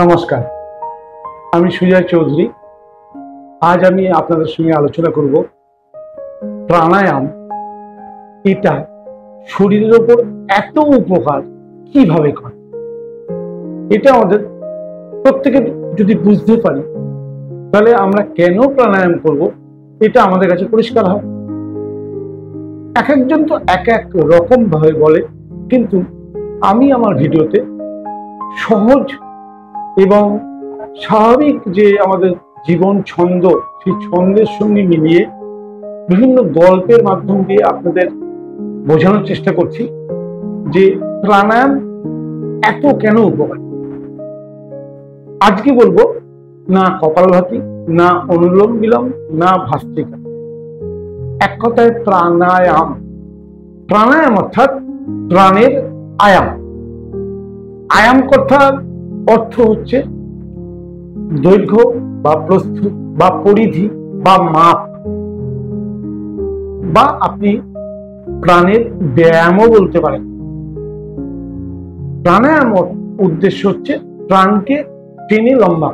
নমস্কার, আমি সুজয় চৌধুরী। আজ আমি আপনাদের সঙ্গে আলোচনা করব প্রাণায়াম। এটা শরীরের উপর এত উপকার কিভাবে করে, এটা আমাদের প্রত্যেকে যদি বুঝতে পারি তাহলে আমরা কেন প্রাণায়াম করব এটা আমাদের কাছে পরিষ্কার হয়। এক একজন তো এক এক রকম ভাবে বলে, কিন্তু আমি আমার ভিডিওতে সহজ এবং স্বাভাবিক যে আমাদের জীবন ছন্দ, সেই ছন্দের সঙ্গে মিলিয়ে বিভিন্ন গল্পের মাধ্যম দিয়ে আপনাদের বোঝানোর চেষ্টা করছি যে প্রাণায়াম এত কেন উপকারী। আজকে বলবো না কপালভাতি, না অনুলোম বিলোম, না ভাস্ত্রিকা, এক কথায় প্রাণায়াম। প্রাণায়াম অর্থাৎ প্রাণের আয়াম। আয়াম কথার অর্থ হচ্ছে দৈর্ঘ্য বা প্রস্থ বা পরিধি বা মাপ, বা আপনি প্রাণের ব্যায়ামও বলতে পারেন। প্রাণায়াম উদ্দেশ্য হচ্ছে প্রাণকে টেনে লম্বা।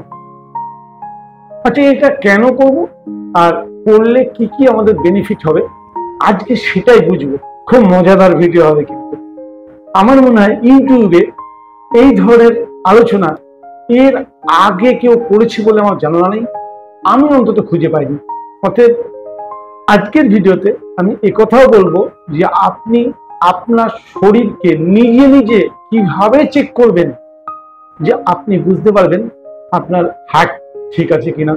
আচ্ছা, এটা কেন করব আর করলে কি কি আমাদের বেনিফিট হবে, আজকে সেটাই বুঝবো। খুব মজাদার ভিডিও হবে, কিন্তু আমার মনে হয় ইউটিউবে এই ধরনের আলোচনা এর আগে কেউ করেছে বলে আমার জানা নেই, আমি অন্তত খুঁজে পাইনি। অতএব আজকের ভিডিওতে আমি একথাও বলবো যে আপনি আপনার শরীরকে নিজে নিজে কিভাবে চেক করবেন, যে আপনি বুঝতে পারবেন আপনার হার্ট ঠিক আছে কিনা,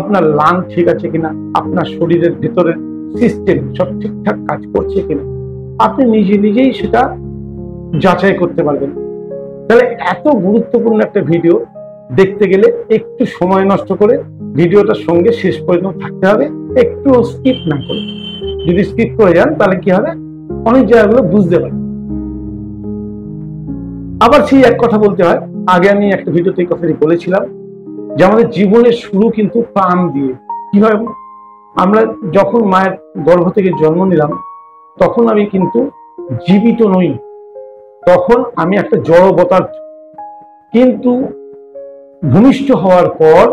আপনার লাং ঠিক আছে কিনা, আপনার শরীরের ভেতরের সিস্টেম সব ঠিকঠাক কাজ করছে কিনা, আপনি নিজে নিজেই সেটা যাচাই করতে পারবেন। তাহলে এত গুরুত্বপূর্ণ একটা ভিডিও দেখতে গেলে একটু সময় নষ্ট করে ভিডিওটার সঙ্গে শেষ পর্যন্ত থাকতে হবে, একটু স্কিপ না করে। যদি স্কিপ করে যান তাহলে কি হবে, অনেক জায়গাগুলো বুঝতে পারবেন। আবার সেই এক কথা বলতে হয়, আগে আমি একটা ভিডিওতে এই কথাটি বলেছিলাম যে আমাদের জীবনের শুরু কিন্তু প্রাণ দিয়ে। কিভাবে? আমরা যখন মায়ের গর্ভ থেকে জন্ম নিলাম তখন আমি কিন্তু জীবিত নই, তখন আমি একটা জড় পদার্থ। কিন্তু ভূমিষ্ঠ হওয়ার পর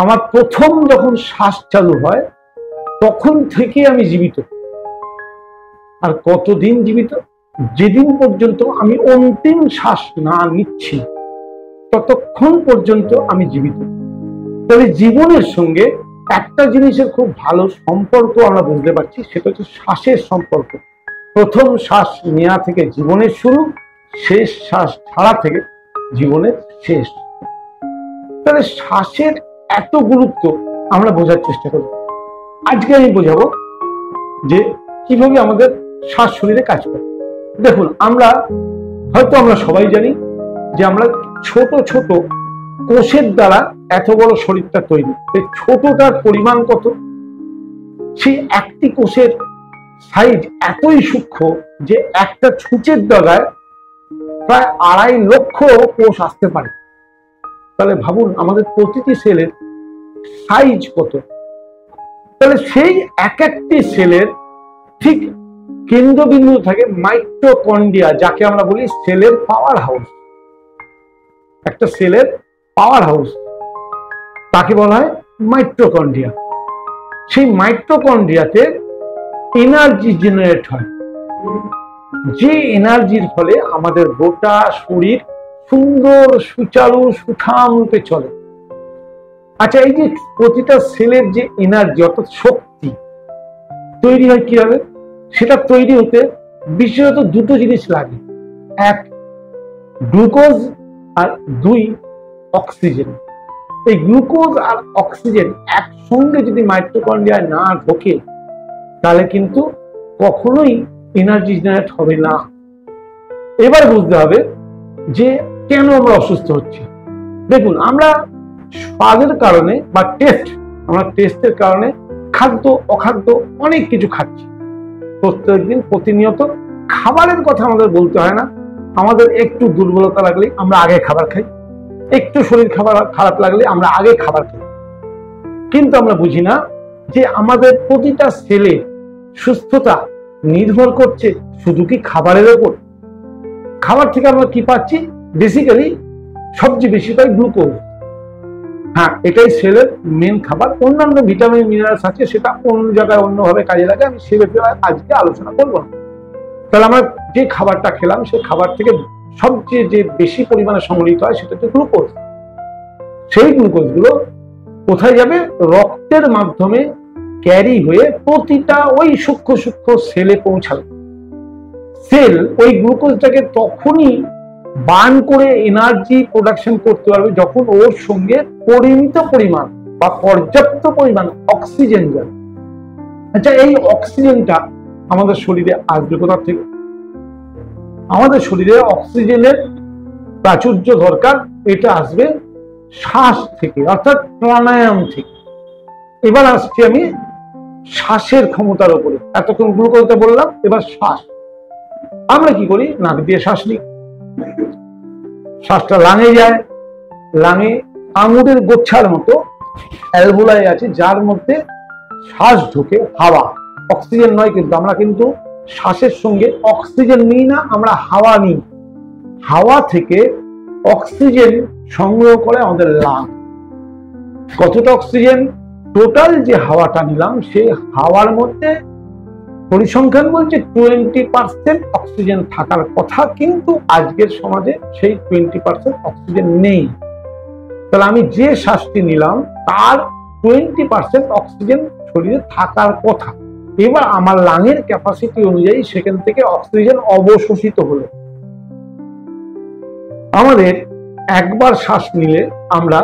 আমার প্রথম যখন শ্বাস চালু হয় তখন থেকে আমি জীবিত। আর কতদিন জীবিত? যেদিন পর্যন্ত আমি অন্তিম শ্বাস না নিচ্ছি ততক্ষণ পর্যন্ত আমি জীবিত। তবে জীবনের সঙ্গে একটা জিনিসের খুব ভালো সম্পর্ক আমরা বুঝতে পারছি, সেটা হচ্ছে শ্বাসের সম্পর্ক। প্রথম শ্বাস নেওয়া থেকে জীবনের শুরু, শেষ শ্বাস ছাড়া থেকে জীবনের শেষ। তাহলে শ্বাসের এত গুরুত্ব আমরা বোঝার চেষ্টা করব। আজকে আমি বোঝাবো যে কিভাবে আমাদের শ্বাস শরীরে কাজ করে। দেখুন, আমরা সবাই জানি যে আমরা ছোট ছোট কোষের দ্বারা এত বড় শরীরটা তৈরি। ছোটটার পরিমাণ কত? সেই একটি কোষের সাইজ এতই সূক্ষ্ম যে একটা ছুঁচের ডগায় প্রায় 2.5 লক্ষ কোষ আসতে পারে। তাহলে ভাবুন আমাদের প্রতিটি সেলের সাইজ কত। তাহলে সেই এক একটি সেলের ঠিক কেন্দ্রবিন্দু থাকে মাইটোকন্ড্রিয়া, যাকে আমরা বলি সেলের পাওয়ার হাউস। একটা সেলের পাওয়ার হাউস তাকে বলা হয় মাইটোকন্ড্রিয়া। সেই মাইটোকন্ড্রিয়াতে এনার্জি জেনারেট হয়, যে এনার্জির ফলে আমাদের গোটা শরীর সুন্দর সুচারু সুঠাম রূপে চলে। আচ্ছা, এই যে প্রতিটা সেলের যে এনার্জি অর্থাৎ শক্তি তৈরি হয় কিভাবে, সেটা তৈরি হতে বিশেষত দুটো জিনিস লাগে। এক, গ্লুকোজ, আর 2, অক্সিজেন। এই গ্লুকোজ আর অক্সিজেন একসঙ্গে যদি মাইটোকন্ড্রিয়ায় না ঢোকে তাহলে কিন্তু কখনোই এনার্জি জেনারেট হবে না। এবার বুঝতে হবে যে কেন আমরা অসুস্থ হচ্ছি। দেখুন, আমরা স্বাদের কারণে বা টেস্টের কারণে খাদ্য অখাদ্য অনেক কিছু খাচ্ছি প্রত্যেকদিন প্রতিনিয়ত। খাবারের কথা আমাদের বলতে হয় না, আমাদের একটু দুর্বলতা লাগলে আমরা আগে খাবার খাই, একটু শরীর খারাপ লাগলে আমরা আগে খাবার খাই। কিন্তু আমরা বুঝি না যে আমাদের প্রতিটা সেলে সুস্থতা নির্ভর করছে শুধু কি খাবারের উপর। খাবার থেকে আমরা কি পাচ্ছি? বেসিক্যালি সবচেয়ে বেশি পাই গ্লুকোজ। হ্যাঁ, এটাই সেলের মেন খাবার। অন্যান্য ভিটামিন মিনারেলস আছে, সেটা অন্য জায়গায় অন্যভাবে কাজে লাগে, আমি সে ব্যাপারে আজকে আলোচনা করব না। তাহলে আমরা যে খাবারটা খেলাম সেই খাবার থেকে সবচেয়ে যে বেশি পরিমাণে সংগৃহীত হয় সেটা হচ্ছে গ্লুকোজ। সেই গ্লুকোজ গুলো কোথায় যাবে? রক্তের মাধ্যমে ক্যারি হয়ে প্রতিটা ওই সূক্ষ্ম সূক্ষ্ম সেলে পৌঁছাবে। সেল ওই গ্লুকোজটাকে তখনই বার্ন করে এনার্জি প্রোডাকশন করতে পারবে যখন ওর সঙ্গে পরিমিত পরিমাণ বা পর্যাপ্ত পরিমাণ অক্সিজেন যাবে। আচ্ছা, এই অক্সিজেনটা আমাদের শরীরে আসবে কোথা থেকে? আমাদের শরীরে অক্সিজেনের প্রাচুর্য দরকার, এটা আসবে শ্বাস থেকে, অর্থাৎ প্রাণায়াম থেকে। এবার আসছি আমি শ্বাসের ক্ষমতার উপরে। এতক্ষণ গ্লুকোজটা বললাম, এবার শ্বাস। আমরা কি করি? নাক দিয়ে শ্বাস নিই, শ্বাসটা লাঙে যায়, লাঙে আঙুরের গোচ্ছার মতো অ্যালভোলাই আছে, যার মধ্যে শ্বাস ঢুকে হাওয়া, অক্সিজেন নয়। কিন্তু আমরা কিন্তু শ্বাসের সঙ্গে অক্সিজেন নিই না, আমরা হাওয়া নিই। হাওয়া থেকে অক্সিজেন সংগ্রহ করে আমাদের লাং। কতটা অক্সিজেন? টোটাল যে হাওয়াটা নিলাম সেই হাওয়ার মধ্যে পরিসংখ্যান বলছে 20% অক্সিজেন থাকার কথা, কিন্তু আজকের সমাজে সেই 20% অক্সিজেন নেই। তাহলে আমি যে শ্বাসটি নিলাম তার 20% অক্সিজেন শরীরে থাকার কথা। এবার আমার লাঙের ক্যাপাসিটি অনুযায়ী সেখান থেকে অক্সিজেন অবশোষিত হলো। আমাদের একবার শ্বাস নিলে আমরা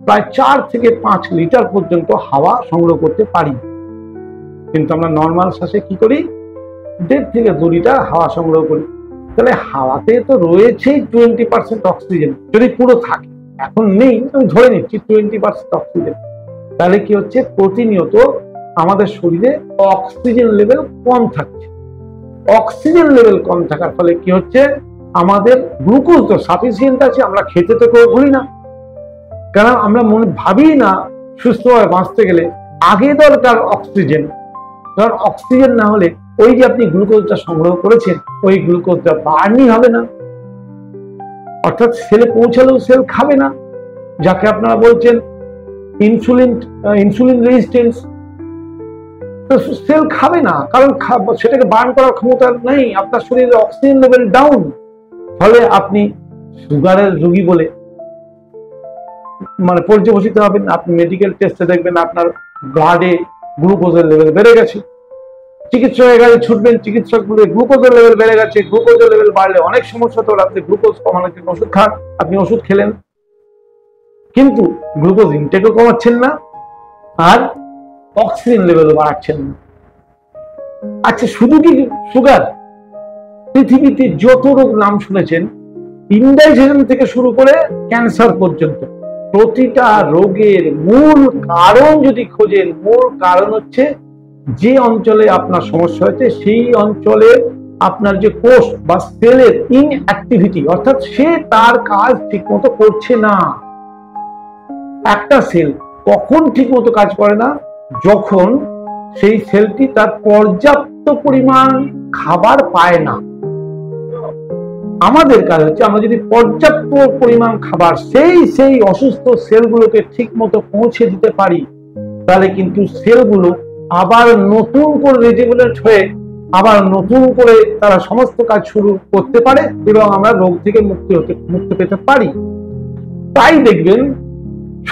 প্রায় 4 থেকে 5 লিটার পর্যন্ত হাওয়া সংগ্রহ করতে পারি, কিন্তু আমরা নর্মাল শ্বাসে কি করি? 1.5 থেকে 2 লিটার হাওয়া সংগ্রহ করি। তাহলে হাওয়াতে তো রয়েছেই 20% অক্সিজেন, যদি পুরো থাকে। এখন নেই, আমি ধরে নিচ্ছি 20% অক্সিজেন। তাহলে কি হচ্ছে? প্রতিনিয়ত আমাদের শরীরে অক্সিজেন লেভেল কম থাকছে। অক্সিজেন লেভেল কম থাকার ফলে কি হচ্ছে? আমাদের গ্লুকোজ তো সাফিসিয়েন্ট আছে, আমরা খেতে তো কেউ ভুলি না, কারণ আমরা মনে ভাবি না সুস্থভাবে বাঁচতে গেলে আগে দরকার অক্সিজেন। কারণ অক্সিজেন না হলে ওই যে আপনি গ্লুকোজটা সংগ্রহ করেছেন ওই গ্লুকোজটা বার্নই হবে না, অর্থাৎ সেলে পৌঁছালেও সেল খাবে না, যাকে আপনারা বলছেন ইনসুলিন রেজিস্ট্যান্স। সেল খাবে না, কারণ সেটাকে বার্ন করার ক্ষমতা নেই, আপনার শরীরে অক্সিজেন লেভেল ডাউন। ফলে আপনি সুগারের রোগী বলে মানে পর্যবেসিত হবেন। আপনি মেডিকেল টেস্টে দেখবেন আপনার ব্লাডে গ্লুকোজের লেভেল বেড়ে গেছে, চিকিৎসকের কাছে ছুটবেন, চিকিৎসক বলে গ্লুকোজের লেভেল বেড়ে গেছে। গ্লুকোজের লেভেল বাড়লে অনেক সমস্যা, তো আপনি গ্লুকোজ কমানোর জন্য ওষুধ খান, আপনি ওষুধ খেলেন, কিন্তু গ্লুকোজ ইনটেকও কমাচ্ছেন না আর অক্সিজেন লেভেল বাড়াচ্ছেন না। আচ্ছা, শুধু কি সুগার? পৃথিবীতে যত রোগ নাম শুনেছেন, ইনডাইজেশন থেকে শুরু করে ক্যান্সার পর্যন্ত, প্রতিটা রোগের মূল কারণ যদি খোঁজেন, মূল কারণ হচ্ছে যে অঞ্চলে আপনার সমস্যা হয়েছে সেই অঞ্চলে আপনার যে কোষ বা সেলের ইনঅ্যাক্টিভিটি, অর্থাৎ সে তার কাজ ঠিকমতো করছে না। একটা সেল কখন ঠিকমতো কাজ করে না? যখন সেই সেলটি তার পর্যাপ্ত পরিমাণ খাবার পায় না। আমাদের কাজ হচ্ছে আমরা যদি পর্যাপ্ত পরিমাণ খাবার সেই অসুস্থ সেলগুলোকে ঠিক মতো পৌঁছে দিতে পারি, তাহলে কিন্তু সেলগুলো আবার নতুন করে রেজুভেনেট হয়ে আবার নতুন করে তারা সমস্ত কাজ শুরু করতে পারে এবং আমরা রোগ থেকে মুক্তি পেতে পারি। তাই দেখবেন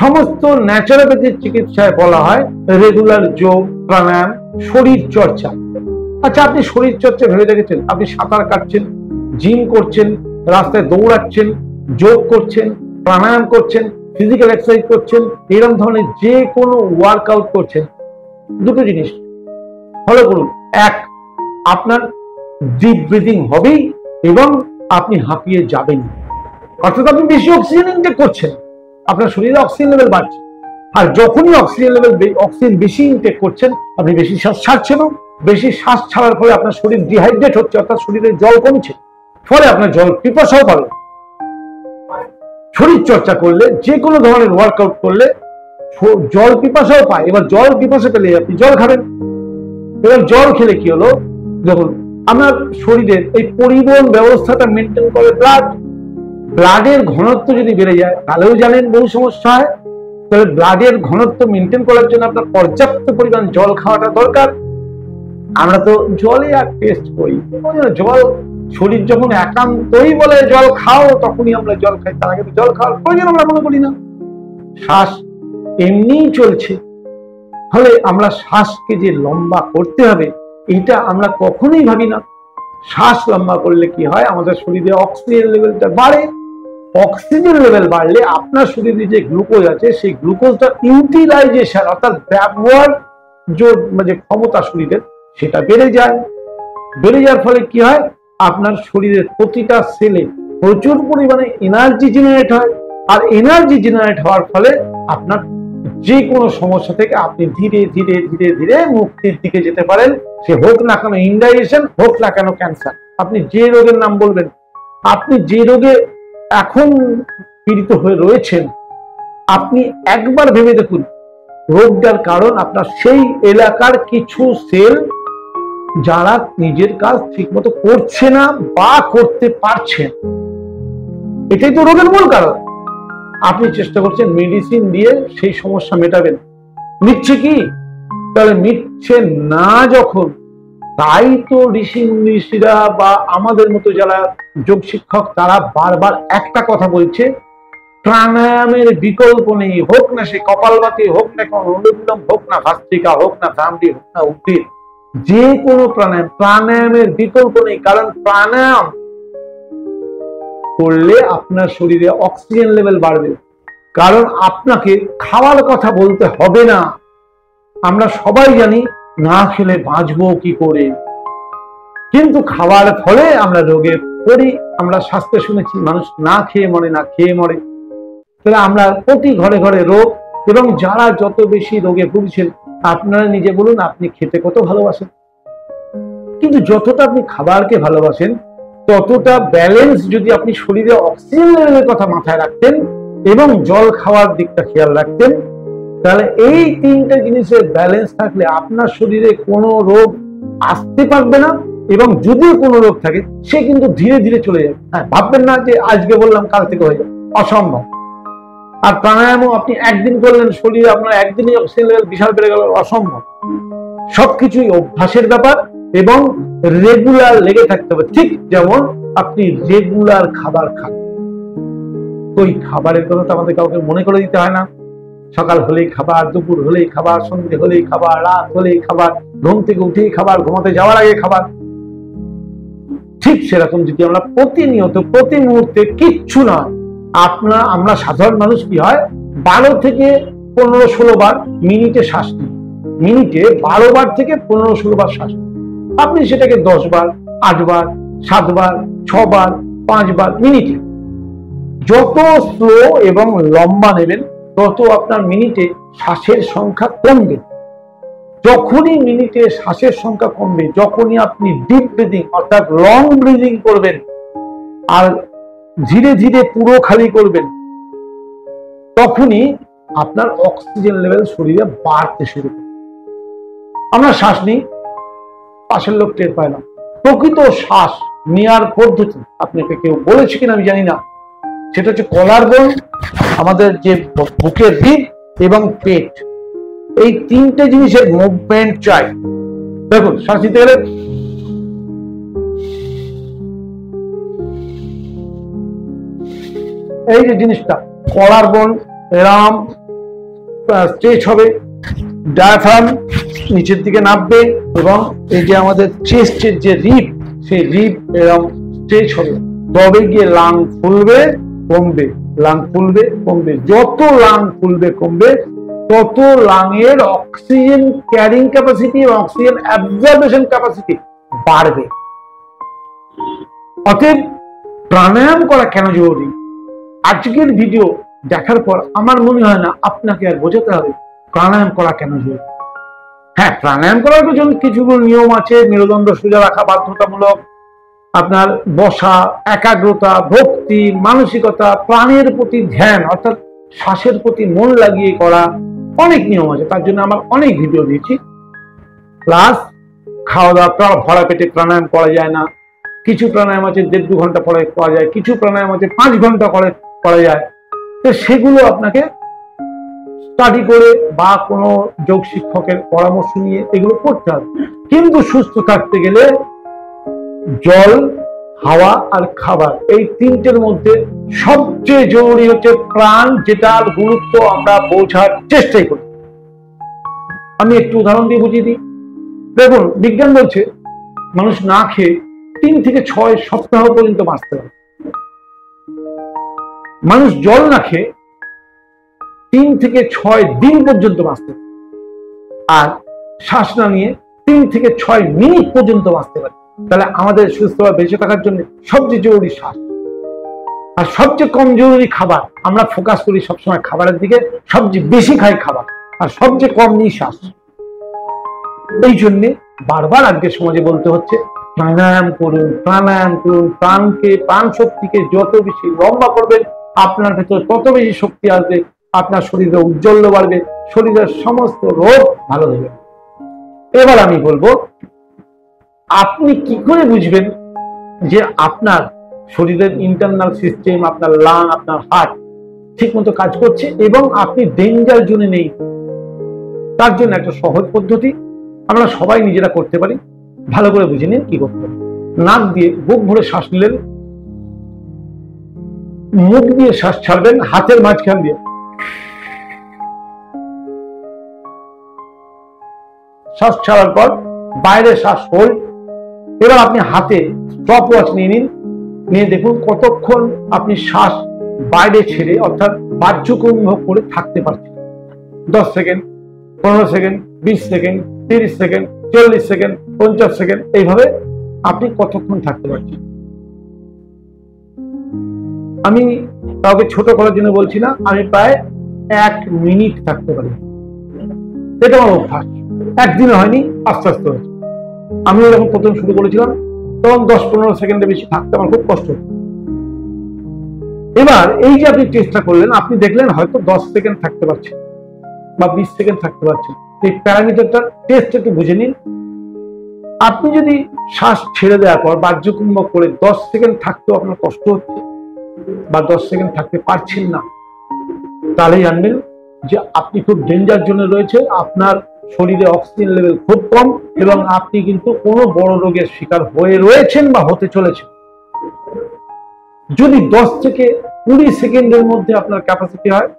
সমস্ত ন্যাচারোপ্যাথির চিকিৎসায় বলা হয় রেগুলার যোগ, প্রাণায়াম, শরীর চর্চা। আচ্ছা, আপনি শরীর চর্চা ভেবে দেখেছেন? আপনি সাঁতার কাটছেন, জিম করছেন, রাস্তায় দৌড়াচ্ছেন, যোগ করছেন, প্রাণায়াম করছেন, ফিজিক্যাল এক্সারসাইজ করছেন, এরকম ধরনের যে কোনো ওয়ার্কআউট করছেন, দুটো জিনিস ফলো করুন। এক, আপনার ডিপ ব্রিদিং হবেই এবং আপনি হাঁপিয়ে যাবেন, অর্থাৎ আপনি বেশি অক্সিজেন ইনটেক করছেন, আপনার শরীরে অক্সিজেন লেভেল বাড়ছে। আর যখনই অক্সিজেন বেশি ইনটেক করছেন, আপনি বেশি শ্বাস ছাড়ছেনও। বেশি শ্বাস ছাড়ার ফলে আপনার শরীর ডিহাইড্রেট হচ্ছে, অর্থাৎ শরীরে জল কমছে, ফলে আপনার জল পিপাসাও পাবে। শরীর চর্চা করলে, যে কোনো ধরনের ওয়ার্কআউট করলে জল পিপাসাও পায়। এবার জল পিপাসা পেলে আপনি জল খাবেন। এবার জল খেলে কি হলো? দেখুন, আপনার শরীরের এই পরিবহন ব্যবস্থাটা মেনটেন করে ব্লাড। ব্লাডের ঘনত্ব যদি বেড়ে যায় তাহলেও জানেন বহু সমস্যা হয়। তাহলে ব্লাডের ঘনত্ব মেনটেন করার জন্য আপনার পর্যাপ্ত পরিমাণ জল খাওয়াটা দরকার। আমরা তো জলে আর টেস্ট করি, জল শরীর যখন একান্তই বলে জল খাও তখনই আমরা জল খাই, তার আগে তো জল খাওয়ার প্রয়োজন আমরা মনে করি না। শ্বাস এমনিই চলছে, ফলে আমরা শ্বাসকে যে লম্বা করতে হবে এটা আমরা কখনোই ভাবি না। শ্বাস লম্বা করলে কি হয়, আমাদের শরীরে অক্সিজেন লেভেলটা বাড়ে। অক্সিজেন লেভেল বাড়লে আপনার শরীরে যে গ্লুকোজ আছে সেই গ্লুকোজটা ইউটিলাইজেশন অর্থাৎ ব্যবহার যে ক্ষমতা শরীরের সেটা বেড়ে যায়। বেড়ে যাওয়ার ফলে কি হয়, আপনার শরীরের প্রতিটা সেলে প্রচুর পরিমাণে এনার্জি জেনারেট হয়। আর এনার্জি জেনারেট হওয়ার ফলে আপনার যে কোনো সমস্যা থেকে আপনি ধীরে ধীরে ধীরে ধীরে মুক্তির দিকে যেতে পারেন। সে হোক না কেন ইনডাইজেশন, হোক না কেন ক্যান্সার, আপনি যে রোগের নাম বলবেন, আপনি যে রোগে এখন পীড়িত হয়ে রয়েছেন, আপনি একবার ভেবে দেখুন রোগটার কারণ আপনার সেই এলাকার কিছু সেল যারা নিজের কাজ ঠিক মতো করছে না বা করতে পারছে, এটাই তো রোগের মূল কারণ। আপনি চেষ্টা করছেন মেডিসিন দিয়ে সেই সমস্যা মেটাবেন, মিটছে কি? তাহলে মিটছে না যখন, তাই তো ঋষিরা বা আমাদের মতো যারা যোগ শিক্ষক তারা বারবার একটা কথা বলছে, প্রাণায়ামের বিকল্প নেই। হোক না সে কপালভাতি, হোক না কোন অনুলোম, হোক না ভাস্ত্রিকা, হোক না ভ্রামরি, হোক না উদ্ভিদ, যে কোনো প্রাণায়ামের বিকল্প নেই। কারণ প্রাণায়াম করলে আপনার শরীরে অক্সিজেন লেভেল বাড়বে। কারণ আপনাকে খাওয়ার কথা বলতে হবে না। আমরা সবাই জানি না খেলে বাঁচবো কি করে, কিন্তু খাওয়ার ফলে আমরা রোগে পড়ি। আমরা শাস্ত্রে শুনেছি মানুষ না খেয়ে মরে, না খেয়ে মরে। তাহলে আমরা প্রতি ঘরে ঘরে রোগ, এবং যারা যত বেশি রোগে ভুগছেন আপনারা নিজে বলুন আপনি খেতে কত ভালোবাসেন, কিন্তু যতটা আপনি খাবারকে ভালোবাসেন ততটা ব্যালেন্স যদি আপনি শরীরে অক্সিজেন লেভেলের কথা মাথায় রাখতেন এবং জল খাওয়ার দিকটা খেয়াল রাখতেন, তাহলে এই তিনটা জিনিসের ব্যালেন্স থাকলে আপনার শরীরে কোনো রোগ আসতে পারবে না। এবং যদি কোনো রোগ থাকে সে কিন্তু ধীরে ধীরে চলে যাবে। হ্যাঁ, ভাববেন না যে আজকে বললাম কাল থেকে হয়ে যাবে, অসম্ভব। আর প্রাণায়ামও আপনি একদিন করলেন, শরীরে আপনার একদিনই অক্সিজেন লেভেল বিশাল বেড়ে গেল, অসম্ভব। সবকিছুই অভ্যাসের ব্যাপার এবং রেগুলার লেগে থাকতে হবে। ঠিক যেমন আপনি রেগুলার খাবার খান, ওই খাবারের কথা তো আমাদের কাউকে মনে করে দিতে হয় না। সকাল হলেই খাবার, দুপুর হলেই খাবার, সন্ধ্যে হলেই খাবার, রাত হলেই খাবার, ঘুম থেকে উঠেই খাবার, ঘুমাতে যাওয়ার আগে খাবার। ঠিক সেরকম যদি আমরা প্রতিনিয়ত প্রতি মুহূর্তে কিচ্ছু নয়, আমরা সাধারণ মানুষ কি হয় 12 থেকে 15-16 বার মিনিটে শ্বাস নিই, মিনিটে 12 বার থেকে 15-16 বার শ্বাস নিই। আপনি সেটাকে 10 বার, 8 বার, 7 বার, 6 বার, 5 বার মিনিটে। যত স্লো এবং লম্বা নেবেন তত আপনার মিনিটে শ্বাসের সংখ্যা কমবে। যখনই মিনিটে শ্বাসের সংখ্যা কমবে, যখনই আপনি ডিপ ব্রিদিং অর্থাৎ লং ব্রিদিং করবেন আর ধীরে ধীরে পুরো খালি করবেন, তখনই আপনার অক্সিজেন লেভেল শরীরে বাড়তে শুরু করবে। আমরা শ্বাস নিই, পাশের লোক টের পায় না। প্রকৃত শ্বাস নেওয়ার পদ্ধতি আপনাকে কেউ বলেছে কিনা আমি জানি না, সেটা হচ্ছে কলার বোন, আমাদের যে বুকের রিব এবং পেট, এই তিনটে জিনিসের মুভমেন্ট চাই। দেখুন শ্বাস নিতে গেলে এই যে জিনিসটা, কলার বোন এরম স্ট্রেচ হবে, ডায়াফ্রাম নিচের দিকে নামবে এবং এই যে আমাদের চেস্টের যে রিব, সেই রিব এরম স্ট্রেচ হবে, তবে গিয়ে লাং ফুলবে কমবে, লাং ফুলবে কমবে। যত লাং ফুলবে কমবে তত লাংয়ের অক্সিজেন ক্যারিং ক্যাপাসিটি এবং অক্সিজেন অ্যাবজর্বেশন ক্যাপাসিটি বাড়বে। অতএব প্রাণায়াম করা কেন জরুরি, আজকের ভিডিও দেখার পর আমার মনে হয় না আপনাকে আর বোঝাতে হবে প্রাণায়াম করা কেন জরুরি। হ্যাঁ, প্রাণায়াম করার জন্য কিছু নিয়ম আছে, মেরুদণ্ড সোজা রাখা বাধ্যতামূলক, আপনার বসা, একাগ্রতা, ভক্তি, মানসিকতা, প্রাণের প্রতি ধ্যান অর্থাৎ শ্বাসের প্রতি মন লাগিয়ে করা, অনেক নিয়ম আছে। তার জন্য আমার অনেক ভিডিও দিয়েছি। প্লাস খাওয়া দাওয়া ভরা পেটে প্রাণায়াম করা যায় না, কিছু প্রাণায়াম আছে 1.5-2 ঘন্টা পরে করা যায়, কিছু প্রাণায়াম আছে 5 ঘন্টা করে করা যায়। তো সেগুলো আপনাকে স্টাডি করে বা কোনো যোগ শিক্ষকের পরামর্শ নিয়ে এগুলো করতে হবে। কিন্তু সুস্থ থাকতে গেলে জল, হাওয়া আর খাবার, এই তিনটের মধ্যে সবচেয়ে জরুরি হচ্ছে প্রাণ, যেটার গুরুত্ব আমরা বোঝার চেষ্টাই করি। আমি একটু উদাহরণ দিয়ে বুঝিয়ে দিই। দেখুন, বিজ্ঞান বলছে মানুষ না খেয়ে 3 থেকে 6 সপ্তাহ পর্যন্ত বাঁচতে পারে। মানুষ জল না খেয়ে 3 থেকে 6 দিন পর্যন্ত বাঁচতে পারে। আর শ্বাস না নিয়ে 3 থেকে 6 মিনিট পর্যন্ত বাঁচতে পারে। তাহলে আমাদের সুস্থভাবে বেঁচে থাকার জন্য সবচেয়ে জরুরি শ্বাস, আর সবচেয়ে কম জরুরি খাবার। আমরা ফোকাস করি সবসময় খাবারের দিকে, সবচেয়ে বেশি খাই খাবার, আর সবচেয়ে কম নিই শ্বাস। এই জন্যে বারবার আজকের সমাজে বলতে হচ্ছে প্রাণায়াম করুন, প্রাণায়াম করুন। প্রাণ শক্তিকে যত বেশি লম্বা করবেন, আপনার ভেতর তত বেশি শক্তি আসবে, আপনার শরীরে উজ্জ্বল্য বাড়বে, শরীরের সমস্ত রোগ ভালো হবে। এবার আমি বলবো, আপনি কি করে বুঝবেন যে আপনার শরীরের ইন্টারনাল সিস্টেম, আপনার লাং, আপনার হার্ট ঠিক মতো কাজ করছে এবং আপনি ডেঞ্জার জোনে নেই? তার জন্য একটা সহজ পদ্ধতি আমরা সবাই নিজেরা করতে পারি। ভালো করে বুঝে নিন কি করতে হবে। নাক দিয়ে বুক ভরে শ্বাস নিলেন, মুখ দিয়ে শ্বাস ছাড়বেন হাতের মাঝখান দিয়ে। শ্বাস ছাড়ার পর বাইরে শ্বাস হোল্ড। এবার আপনি হাতে স্টপ ওয়াচ নিয়ে নিন, নিয়ে দেখুন কতক্ষণ আপনি শ্বাস বাইরে ছেড়ে অর্থাৎ বাহ্যকুম্ভ করে থাকতে পারছেন। 10 second, 15 second, 20 second, 30 second, 40 second, 50 second, এইভাবে আপনি কতক্ষণ থাকতে পারছেন। আমি কাউকে ছোট করার জন্য বলছি না, আমি প্রায় 1 মিনিট থাকতে পারি। এটা আমার অভ্যাস, একদিনে হয়নি, আস্তে আস্তে হয়েছে। আমি যখন প্রথম শুরু করেছিলাম তখন 10-15 সেকেন্ডে বেশি থাকতে আমার খুব কষ্ট হতো। এবার এই যে আপনি চেষ্টা করলেন, আপনি দেখলেন হয়তো 10 সেকেন্ড থাকতে পারছেন বা 20 সেকেন্ড থাকতে পারছেন। এই প্যারামিটারটা টেস্ট একটু বুঝে নিন। আপনি যদি শ্বাস ছেড়ে দেওয়ার পর বাহ্যকুম্ভ করে 10 সেকেন্ড থাকতেও আপনার কষ্ট হচ্ছে বা 10 সেকেন্ড থাকতে পারছেন না, তাহলে জানবেন যে আপনি খুব ডেঞ্জার জোনে রয়েছে, আপনার শরীরে অক্সিজেন লেভেল খুব কম এবং আপনি কিন্তু কোনো বড় রোগের শিকার হয়ে রয়েছেন বা হতে চলেছেন। যদি 10 থেকে 20 সেকেন্ডের মধ্যে আপনার ক্যাপাসিটি হয়,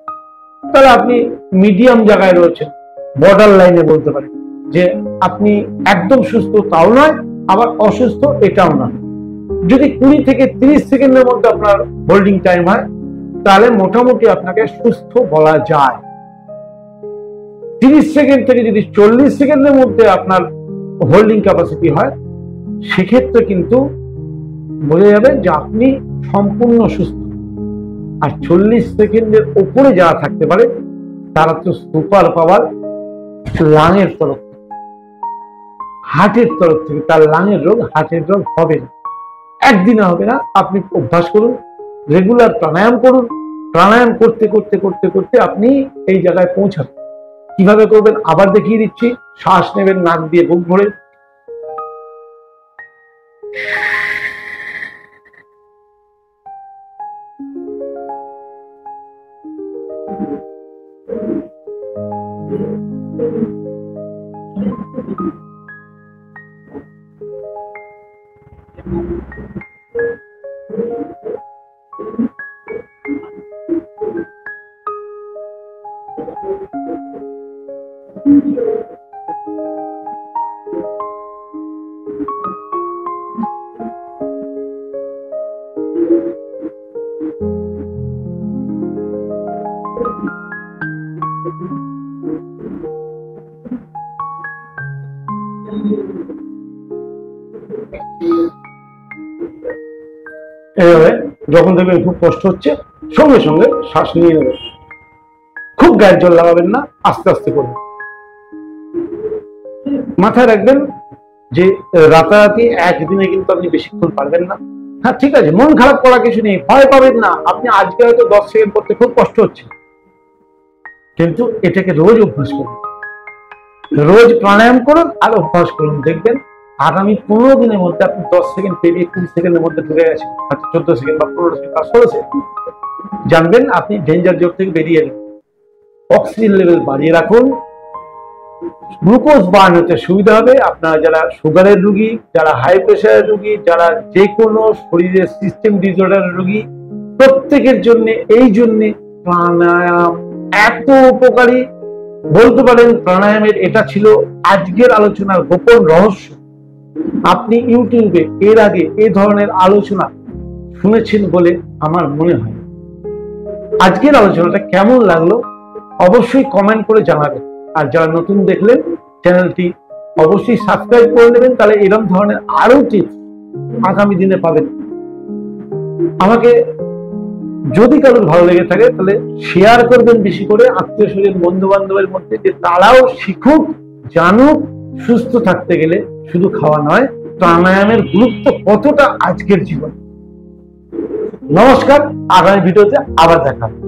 তাহলে আপনি মিডিয়াম জায়গায় রয়েছেন, বর্ডার লাইনে বলতে পারেন যে আপনি একদম সুস্থ তাও নয়, আবার অসুস্থ এটাও নয়। যদি 20 থেকে 30 সেকেন্ডের মধ্যে আপনার হোল্ডিং টাইম হয়, তাহলে মোটামুটি আপনাকে সুস্থ বলা যায়। 30 সেকেন্ড থেকে যদি 40 সেকেন্ডের মধ্যে আপনার হোল্ডিং ক্যাপাসিটি হয়, সেক্ষেত্রে কিন্তু বোঝা যাবে যে আপনি সম্পূর্ণ সুস্থ। আর 40 সেকেন্ডের উপরে যারা থাকতে পারে তারা তো সুপার পাওয়ার লাঙের তরফ থেকে, হার্টের তরফ থেকে। তার লাঙের রোগ, হার্টের রোগ হবে না, একদিনে হবে না। আপনি অভ্যাস করুন, রেগুলার প্রাণায়াম করুন। প্রাণায়াম করতে করতে করতে করতে আপনি এই জায়গায় পৌঁছাবেন। কিভাবে করবেন আবার দেখিয়ে দিচ্ছি। শ্বাস নেবেন নাক দিয়ে বুক ভরে, এইভাবে যখন দেখবেন খুব কষ্ট হচ্ছে, সঙ্গে সঙ্গে শ্বাস নিয়ে নেবেন। খুব গায়ের জল লাগাবেন না, আস্তে আস্তে করবেন। মাথায় রাখবেন যে রাতারাতি একদিনে কিন্তু আপনি বেশিক্ষণ পারবেন না। হ্যাঁ ঠিক আছে, মন খারাপ করা কিছু নেই, ভয় পাবেন না। আপনি আজকে হয়তো 10 সেকেন্ড করতে খুব কষ্ট হচ্ছে, কিন্তু এটাকে রোজ অভ্যাস করুন। রোজ প্রাণায়াম করুন আর অভ্যাস করুন, দেখবেন আগামী 15 দিনের মধ্যে আপনি 10 সেকেন্ড পেরিয়ে 20 সেকেন্ডের মধ্যে ঢুকে গেছেন, হয়তো 14 সেকেন্ড বা 15 সেকেন্ড বা 16 সেকেন্ড, জানবেন আপনি ডেঞ্জার জোন থেকে বেরিয়ে এলেন। অক্সিজেন লেভেল বাড়িয়ে রাখুন, গ্লুকোজ বার্ন হতে সুবিধা হবে। আপনারা যারা সুগারের রোগী, যারা হাই প্রেশারের রোগী, যারা যে কোনো শরীরের সিস্টেম ডিসঅর্ডারের রোগী, প্রত্যেকের জন্য এই জন্য প্রাণায়াম এত উপকারী। বলতে পারেন প্রাণায়ামের এটা ছিল আজকের আলোচনার গোপন রহস্য। আপনি ইউটিউবে এর আগে এই ধরনের আলোচনা শুনেছেন বলে আমার মনে হয়। আজকের আলোচনাটা কেমন লাগলো অবশ্যই কমেন্ট করে জানাবেন। আর যারা নতুন দেখলেন চ্যানেলটি অবশ্যই সাবস্ক্রাইব করে নেবেন, তাহলে এরকম ধরনের আরো টিপস আগামী দিনে পাবেন। আমাকে যদি কারোর ভালো লেগে থাকে তাহলে শেয়ার করবেন বেশি করে আত্মীয় স্বজন বন্ধু বান্ধবের মধ্যে, যে তারাও শিখুক, জানুক সুস্থ থাকতে গেলে শুধু খাওয়া নয়, প্রাণায়ামের গুরুত্ব কতটা আজকের জীবন। নমস্কার, আগামী ভিডিওতে আবার দেখা হবে।